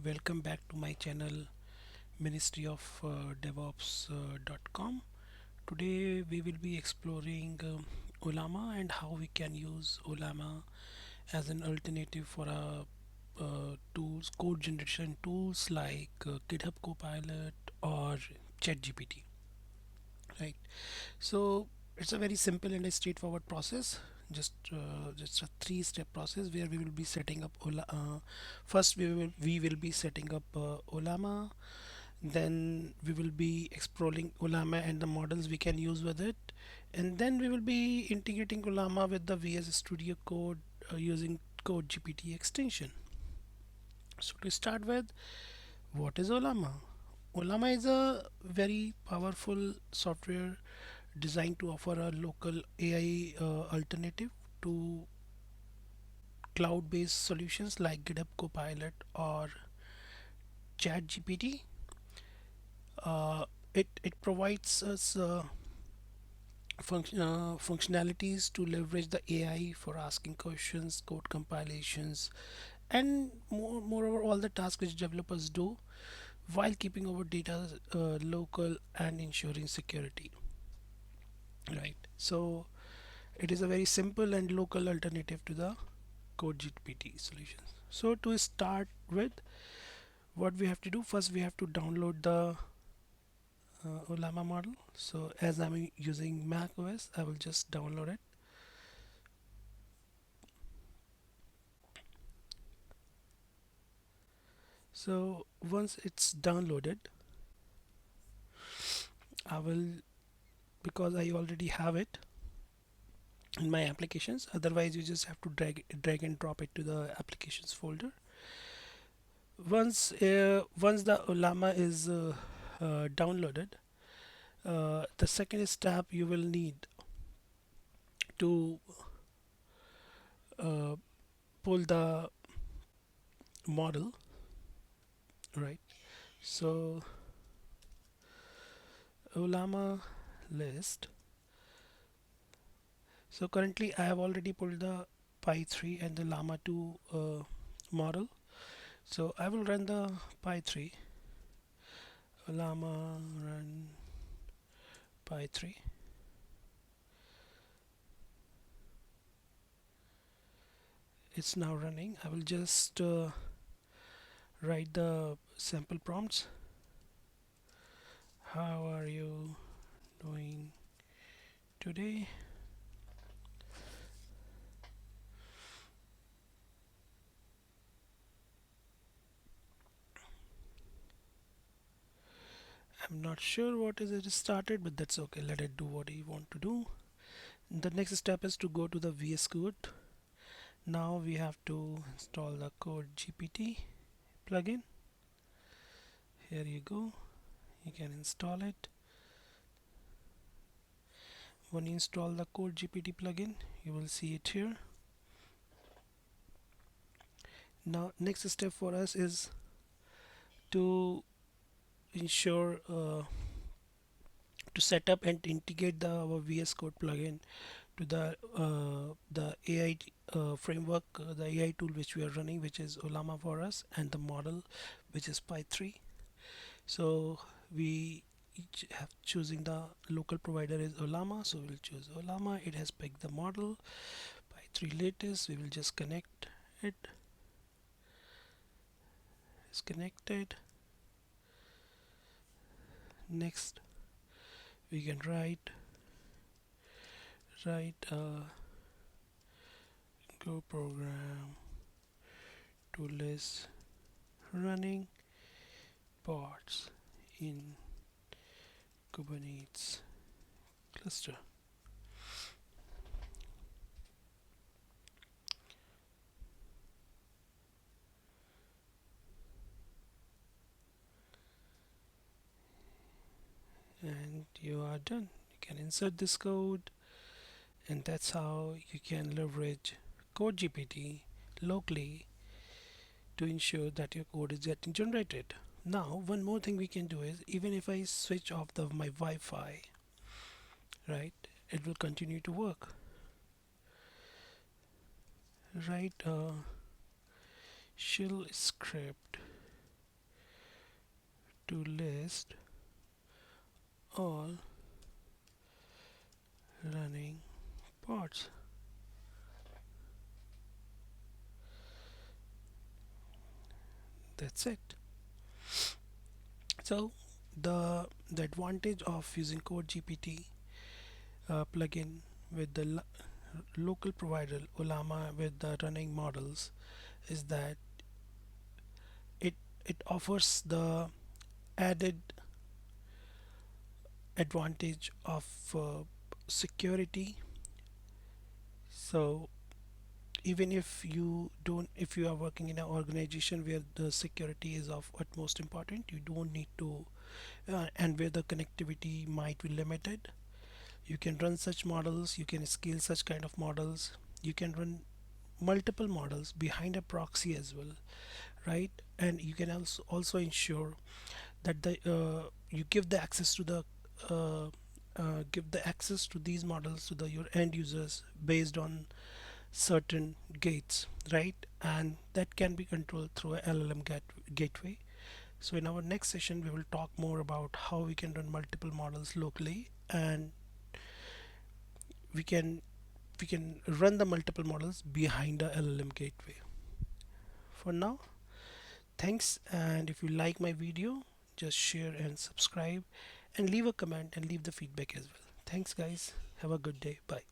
Welcome back to my channel Ministry of DevOps.com. Today we will be exploring Ollama and how we can use Ollama as an alternative for tools, code generation tools like GitHub Copilot or ChatGPT. Right. So it's a very simple and a straightforward process. Just a three-step process where we will be setting up first we will be setting up Ollama. Then we will be exploring Ollama and the models we can use with it, and then we will be integrating Ollama with the VS Studio Code using Code GPT extension. So to start with, what is Ollama? Ollama is a very powerful software designed to offer a local AI alternative to cloud-based solutions like GitHub Copilot or ChatGPT. It provides us functionalities to leverage the AI for asking questions, code compilations, and moreover all the tasks which developers do while keeping our data local and ensuring security. Right. So it is a very simple and local alternative to the Code GPT solutions. So to start with, what we have to do first, we have to download the Ollama model. So as I'm using Mac OS, I will just download it. So once it's downloaded, I will, because I already have it in my applications. Otherwise, you just have to drag and drop it to the applications folder. Once the Ollama is downloaded, the second step you will need to uh, pull the model, right? So Ollama list. So currently I have already pulled the Pi 3 and the Llama 2 model. So I will run the Pi 3, Llama run Pi 3. It's now running. I will just write the sample prompts. How are you doing today? I'm not sure what is it started, but that's okay. Let it do what you want to do. The next step is to go to the VS Code. Now we have to install the Code GPT plugin. Here you go. You can install it. When you install the Code GPT plugin, you will see it here. Now next step for us is to ensure to set up and integrate our VS Code plugin to the AI framework, the AI tool which we are running, which is Ollama for us, and the model which is Pi 3. So we each have choosing the local provider is Ollama, so we'll choose Ollama. It has picked the model Pi 3 latest. We will just connect it. It's connected. Next we can write go program to list running pods in Kubernetes cluster. And you are done. You can insert this code, and that's how you can leverage Code GPT locally to ensure that your code is getting generated. Now one more thing we can do is, even if I switch off my Wi-Fi, right, it will continue to work. Right, shell script to list all running pods. That's it. So the advantage of using Code GPT plugin with the local provider Ollama with the running models is that it it offers the added advantage of security. So even if you are working in an organization where the security is of utmost important, you don't need to and where the connectivity might be limited, you can run such models, you can scale such kind of models, you can run multiple models behind a proxy as well, right? And you can also ensure that the you give the access to the uh, give the access to these models to the your end users based on certain gates, right? And that can be controlled through a LLM gateway. So in our next session we will talk more about how we can run multiple models locally, and we can we can run the multiple models behind the LLM gateway. For now, thanks, and if you like my video, just share and subscribe and leave a comment and leave the feedback as well. Thanks guys. Have a good day. Bye.